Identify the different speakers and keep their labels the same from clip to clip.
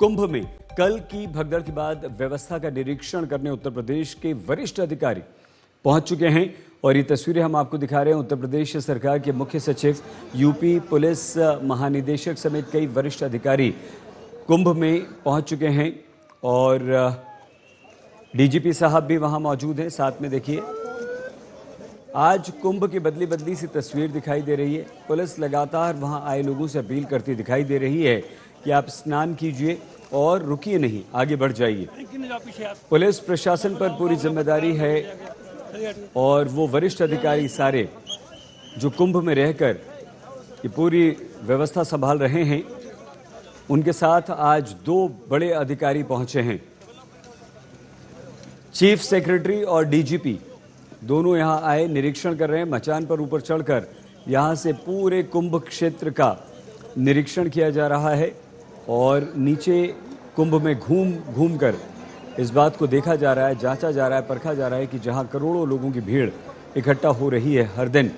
Speaker 1: कुंभ में कल की भगदड़ के बाद व्यवस्था का निरीक्षण करने उत्तर प्रदेश के वरिष्ठ अधिकारी पहुंच चुके हैं और ये तस्वीरें हम आपको दिखा रहे हैं। उत्तर प्रदेश सरकार के मुख्य सचिव, यूपी पुलिस महानिदेशक समेत कई वरिष्ठ अधिकारी कुंभ में पहुंच चुके हैं और डीजीपी साहब भी वहां मौजूद हैं। साथ में देखिए, आज कुंभ की बदली बदली सी तस्वीर दिखाई दे रही है। पुलिस लगातार वहां आए लोगों से अपील करती दिखाई दे रही है कि आप स्नान कीजिए और रुकिए नहीं, आगे बढ़ जाइए। पुलिस प्रशासन पर पूरी जिम्मेदारी है और वो वरिष्ठ अधिकारी सारे जो कुंभ में रहकर ये पूरी व्यवस्था संभाल रहे हैं, उनके साथ आज दो बड़े अधिकारी पहुंचे हैं। चीफ सेक्रेटरी और डीजीपी दोनों यहां आए, निरीक्षण कर रहे हैं। मचान पर ऊपर चढ़कर यहां से पूरे कुंभ क्षेत्र का निरीक्षण किया जा रहा है और नीचे कुंभ में घूम घूम कर इस बात को देखा जा रहा है, जांचा जा रहा है, परखा जा रहा है कि जहां करोड़ों लोगों की भीड़ इकट्ठा हो रही है हर दिन,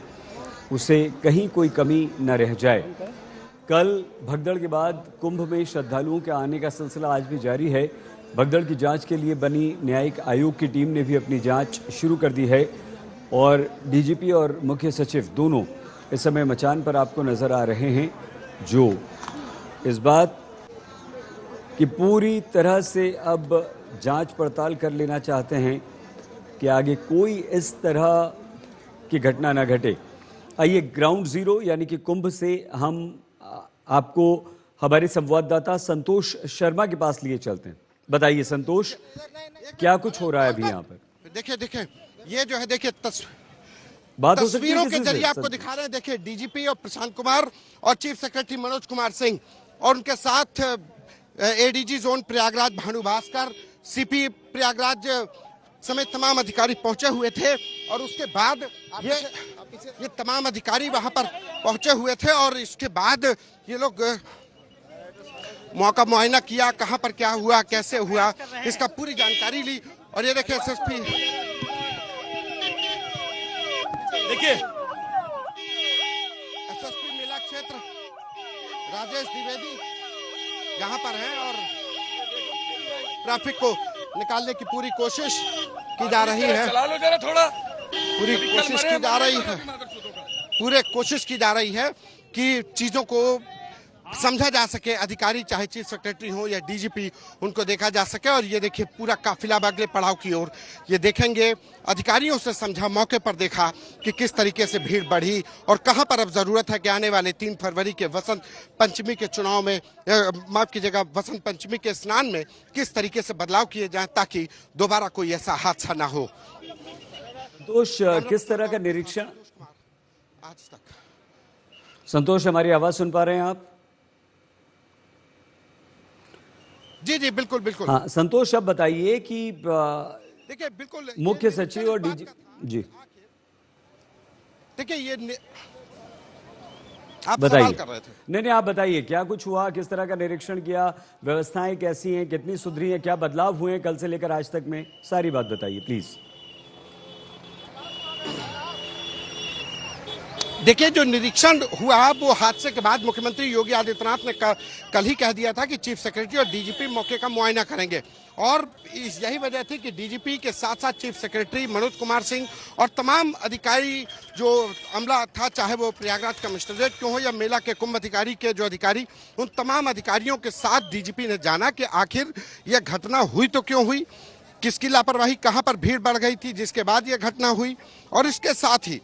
Speaker 1: उसे कहीं कोई कमी न रह जाए। कल भगदड़ के बाद कुंभ में श्रद्धालुओं के आने का सिलसिला आज भी जारी है। भगदड़ की जांच के लिए बनी न्यायिक आयोग की टीम ने भी अपनी जांच शुरू कर दी है और डीजीपी और मुख्य सचिव दोनों इस समय मचान पर आपको नजर आ रहे हैं, जो इस बात कि पूरी तरह से अब जांच पड़ताल कर लेना चाहते हैं कि आगे कोई इस तरह की घटना ना घटे। आइए ग्राउंड जीरो यानी कि कुंभ से हम आपको हमारे संवाददाता संतोष शर्मा के पास लिए चलते हैं। बताइए संतोष, क्या कुछ हो रहा है अभी यहाँ पर?
Speaker 2: देखिए ये जो है, देखिए
Speaker 1: तस्वीरों
Speaker 2: के जरिए आपको दिखा रहे हैं। देखिए डीजीपी और प्रशांत कुमार और चीफ सेक्रेटरी मनोज कुमार सिंह और उनके साथ ADG zone Prayagraj Bhanu Bhaskar, CP Prayagraj समेत तमाम अधिकारी पहुंचे हुए थे और उसके बाद ये तमाम अधिकारी वहां पर पहुंचे हुए थे और इसके बाद ये लोग मौका मुआयना किया, कहां पर क्या हुआ, कैसे हुआ, इसका पूरी जानकारी ली। और ये देखिए एसएसपी मेला क्षेत्र राजेश द्विवेदी यहाँ पर हैं और ट्रैफिक को निकालने की पूरी कोशिश की जा रही है। पूरी कोशिश की जा रही है कि चीजों को समझा जा सके। अधिकारी चाहे चीफ सेक्रेटरी हो या डीजीपी, उनको देखा जा सके। और ये देखिए पूरा काफिला अगले पड़ाव की ओर ये देखेंगे। अधिकारियों से समझा, मौके पर देखा कि किस तरीके से भीड़ बढ़ी और कहां पर अब जरूरत है कि आने वाले 3 फरवरी के वसंत पंचमी के चुनाव में, माफ कीजिएगा, वसंत पंचमी के स्नान में किस तरीके से बदलाव किए जाए ताकि दोबारा कोई ऐसा हादसा ना हो।
Speaker 1: संतोष, किस तरह का निरीक्षण
Speaker 2: आज तक?
Speaker 1: संतोष, हमारी आवाज सुन पा रहे हैं आप?
Speaker 2: जी बिल्कुल।
Speaker 1: हाँ संतोष, अब बताइए कि
Speaker 2: देखिए बिल्कुल
Speaker 1: मुख्य सचिव और डीजी जी
Speaker 2: देखिए ये आप
Speaker 1: बताइए।
Speaker 2: सवाल कर रहे थे।
Speaker 1: नहीं, आप बताइए क्या कुछ हुआ, किस तरह का निरीक्षण किया, व्यवस्थाएं कैसी हैं, कितनी सुधरी हैं, क्या बदलाव हुए हैं कल से लेकर आज तक में, सारी बात बताइए प्लीज।
Speaker 2: देखिए जो निरीक्षण हुआ वो हादसे के बाद मुख्यमंत्री योगी आदित्यनाथ ने कल ही कह दिया था कि चीफ सेक्रेटरी और डीजीपी मौके का मुआयना करेंगे और यही वजह थी कि डीजीपी के साथ साथ चीफ सेक्रेटरी मनोज कुमार सिंह और तमाम अधिकारी जो अमला था, चाहे वो प्रयागराज कमिश्नरेट क्यों हो या मेला के कुंभ अधिकारी के जो अधिकारी, उन तमाम अधिकारियों के साथ डीजीपी ने जाना कि आखिर यह घटना हुई तो क्यों हुई, किसकी लापरवाही, कहाँ पर भीड़ बढ़ गई थी जिसके बाद यह घटना हुई और इसके साथ ही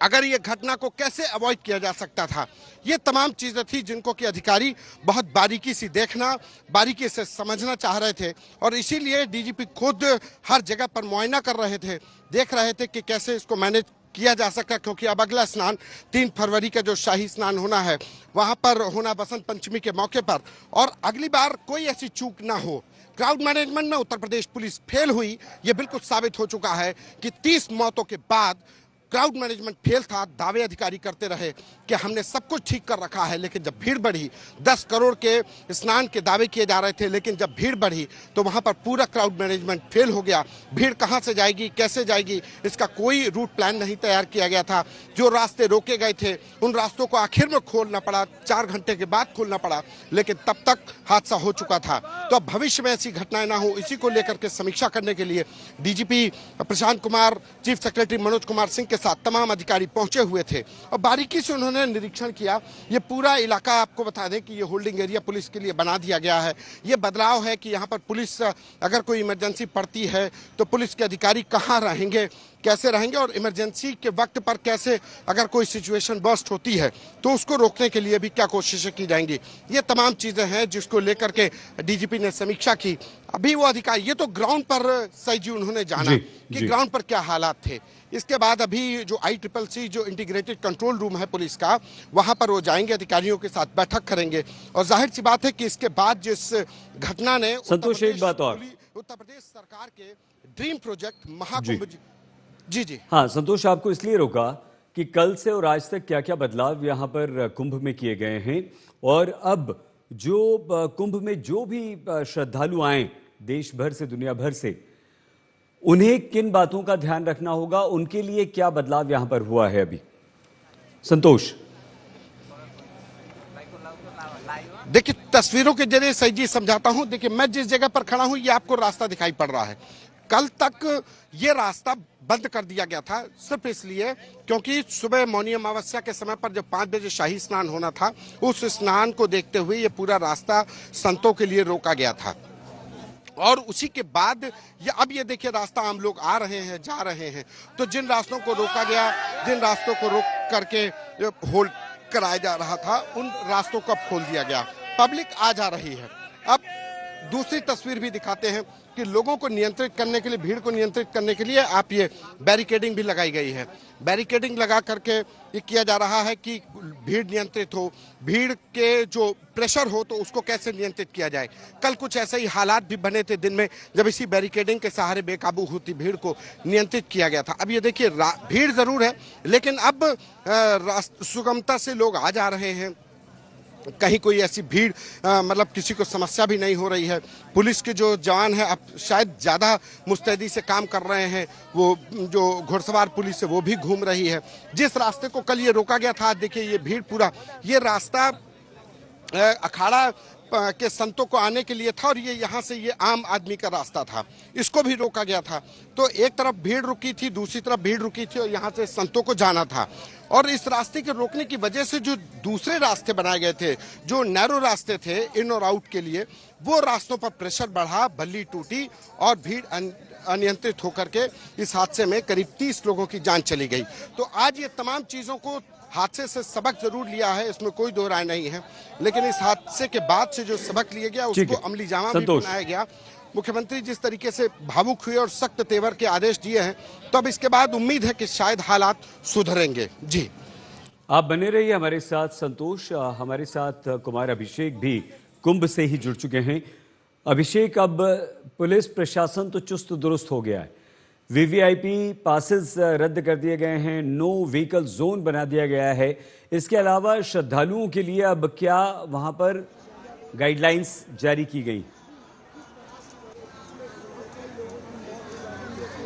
Speaker 2: अगर ये घटना को कैसे अवॉइड किया जा सकता था। ये तमाम चीजें थी जिनको कि अधिकारी बहुत बारीकी से देखना, बारीकी से समझना चाह रहे थे और इसीलिए डीजीपी खुद हर जगह पर मुआयना कर रहे थे, देख रहे थे कि कैसे इसको मैनेज किया जा सका। क्योंकि अब अगला स्नान 3 फरवरी का जो शाही स्नान होना है वहां पर होना बसंत पंचमी के मौके पर, और अगली बार कोई ऐसी चूक ना हो। क्राउड मैनेजमेंट में उत्तर प्रदेश पुलिस फेल हुई, ये बिल्कुल साबित हो चुका है कि 30 मौतों के बाद क्राउड मैनेजमेंट फेल था। दावे अधिकारी करते रहे कि हमने सब कुछ ठीक कर रखा है, लेकिन जब भीड़ बढ़ी, 10 करोड़ के स्नान के दावे किए जा रहे थे, लेकिन जब भीड़ बढ़ी तो वहां पर पूरा क्राउड मैनेजमेंट फेल हो गया। भीड़ कहां से जाएगी, कैसे जाएगी, इसका कोई रूट प्लान नहीं तैयार किया गया था। जो रास्ते रोके गए थे उन रास्तों को आखिर में खोलना पड़ा, 4 घंटे के बाद खोलना पड़ा, लेकिन तब तक हादसा हो चुका था। तो अब भविष्य में ऐसी घटनाएं ना हो, इसी को लेकर के समीक्षा करने के लिए DGP Prashant Kumar, chief secretary Manoj Kumar Singh के साथ तमाम अधिकारी पहुंचे हुए थे और बारीकी से उन्होंने निरीक्षण किया। ये पूरा इलाका, आपको बता दें कि ये होल्डिंग एरिया पुलिस के लिए बना दिया गया है। ये बदलाव है कि यहाँ पर पुलिस, अगर कोई इमरजेंसी पड़ती है तो पुलिस के अधिकारी कहाँ रहेंगे, कैसे रहेंगे, और इमरजेंसी के वक्त पर कैसे, अगर कोई सिचुएशन बर्स्ट होती है तो उसको रोकने के लिए भी क्या कोशिशें की जाएंगी। ये तमाम चीजें हैं जिसको लेकर के डीजीपी ने समीक्षा की। अभी वो अधिकारी, ये तो ग्राउंड पर सही जी उन्होंने जाना कि ग्राउंड पर क्या हालात थे। इसके बाद अभी जो ICCC जो इंटीग्रेटेड कंट्रोल रूम है पुलिस का, वहां पर वो जाएंगे, अधिकारियों के साथ बैठक करेंगे और जाहिर सी बात है कि इसके बाद जिस घटना ने
Speaker 1: संतोष, एक बात और,
Speaker 2: उत्तर प्रदेश सरकार के ड्रीम प्रोजेक्ट महाकुंभ जी
Speaker 1: हाँ संतोष, आपको इसलिए रोका कि कल से और आज तक क्या क्या बदलाव यहाँ पर कुंभ में किए गए हैं और अब जो कुंभ में जो भी श्रद्धालु आए देश भर से, दुनिया भर से, उन्हें किन बातों का ध्यान रखना होगा, उनके लिए क्या बदलाव यहां पर हुआ है अभी। संतोष,
Speaker 2: देखिए तस्वीरों के जरिए सही जी समझाता हूं। देखिए मैं जिस जगह पर खड़ा हूं ये आपको रास्ता दिखाई पड़ रहा है। कल तक ये रास्ता बंद कर दिया गया था सिर्फ इसलिए क्योंकि सुबह मौनी अमावस्या के समय पर जब 5 बजे शाही स्नान होना था, उस स्नान को देखते हुए ये पूरा रास्ता संतों के लिए रोका गया था। और उसी के बाद अब ये देखिए रास्ता आम लोग आ रहे हैं, जा रहे हैं। तो जिन रास्तों को रोका गया, जिन रास्तों को रोक करके होल्ड कराया जा रहा था, उन रास्तों को अब खोल दिया गया। पब्लिक आ जा रही है। अब दूसरी तस्वीर भी दिखाते हैं कि लोगों को नियंत्रित करने के लिए, भीड़ को नियंत्रित करने के लिए आप ये बैरिकेडिंग भी लगाई गई है। बैरिकेडिंग लगा करके ये किया जा रहा है कि भीड़ नियंत्रित हो, भीड़ के जो प्रेशर हो तो उसको कैसे नियंत्रित किया जाए। कल कुछ ऐसे ही हालात भी बने थे दिन में जब इसी बैरिकेडिंग के सहारे बेकाबू होती भीड़ को नियंत्रित किया गया था। अब ये देखिए भीड़ जरूर है लेकिन अब सुगमता से लोग आ जा रहे हैं। कहीं कोई ऐसी भीड़ मतलब किसी को समस्या भी नहीं हो रही है। पुलिस के जो जवान हैं अब शायद ज़्यादा मुस्तैदी से काम कर रहे हैं। वो जो घुड़सवार पुलिस है वो भी घूम रही है। जिस रास्ते को कल ये रोका गया था, देखिए ये भीड़ पूरा, ये रास्ता अखाड़ा के संतों को आने के लिए था और ये यहाँ से ये आम आदमी का रास्ता था, इसको भी रोका गया था। तो एक तरफ भीड़ रुकी थी, दूसरी तरफ भीड़ रुकी थी और यहाँ से संतों को जाना था। और इस रास्ते के रोकने की वजह से जो दूसरे रास्ते बनाए गए थे, जो नैरो रास्ते थे इन और आउट के लिए, वो रास्तों पर प्रेशर बढ़ा, बल्ली टूटी और भीड़ अनियंत्रित होकर के इस हादसे में करीब 30 लोगों की जान चली गई। तो आज ये तमाम चीज़ों को, हादसे से सबक जरूर लिया है, इसमें कोई दो राय नहीं है, लेकिन इस हादसे के बाद से जो सबक लिया गया उसको अमली जामा भी बनाया गया। मुख्यमंत्री जिस तरीके से भावुक हुए और सख्त तेवर के आदेश दिए हैं, तो अब इसके बाद उम्मीद है कि शायद हालात सुधरेंगे। जी
Speaker 1: आप बने रहिए हमारे साथ संतोष। हमारे साथ कुमार अभिषेक भी कुंभ से ही जुड़ चुके हैं। अभिषेक, अब पुलिस प्रशासन तो चुस्त दुरुस्त हो गया है, वीवीआईपी पासेस रद्द कर दिए गए हैं, नो व्हीकल जोन बना दिया गया है। इसके अलावा श्रद्धालुओं के लिए अब क्या वहां पर गाइडलाइंस जारी की गई?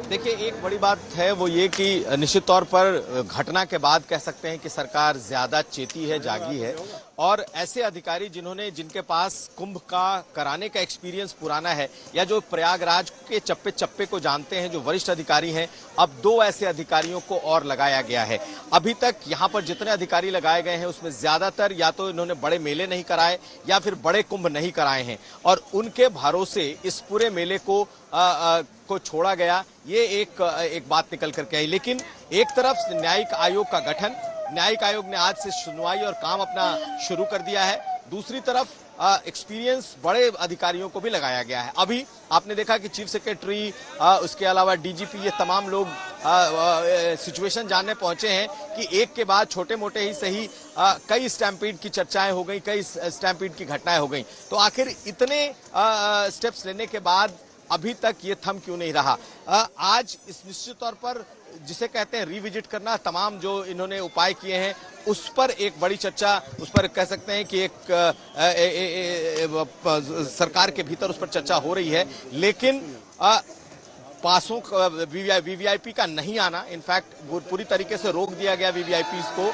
Speaker 3: देखिए, एक बड़ी बात है वो ये कि निश्चित तौर पर घटना के बाद कह सकते हैं कि सरकार ज्यादा चेती है, जागी है। और ऐसे अधिकारी जिनके पास कुंभ का कराने का एक्सपीरियंस पुराना है या जो प्रयागराज के चप्पे चप्पे को जानते हैं, जो वरिष्ठ अधिकारी हैं, अब 2 ऐसे अधिकारियों को और लगाया गया है। अभी तक यहाँ पर जितने अधिकारी लगाए गए हैं उसमें ज्यादातर या तो इन्होंने बड़े मेले नहीं कराए या फिर बड़े कुंभ नहीं कराए हैं और उनके भरोसे इस पूरे मेले को छोड़ा गया। ये एक बात निकल करके आई। लेकिन एक तरफ न्यायिक आयोग का गठन, न्यायिक आयोग ने आज से सुनवाई और काम अपना शुरू कर दिया है। दूसरी तरफ एक्सपीरियंस बड़े अधिकारियों को भी लगाया गया है। अभी आपने देखा कि चीफ सेक्रेटरी, उसके अलावा डीजीपी, ये तमाम लोग सिचुएशन जानने पहुंचे हैं कि एक के बाद छोटे मोटे ही सही कई स्टैम्पीड की चर्चाएं हो गई, कई स्टैम्पीड की घटनाएं हो गई। तो आखिर इतने स्टेप्स लेने के बाद अभी तक ये थम क्यों नहीं रहा। आज इस निश्चित तौर पर जिसे कहते हैं रिविजिट करना, तमाम जो इन्होंने उपाय किए हैं उस पर एक बड़ी चर्चा, उस पर कह सकते हैं कि एक सरकार के भीतर उस पर चर्चा हो रही है। लेकिन पासों वीवीआईपी का नहीं आना, इनफैक्ट पूरी तरीके से रोक दिया गया वीवीआईपी को।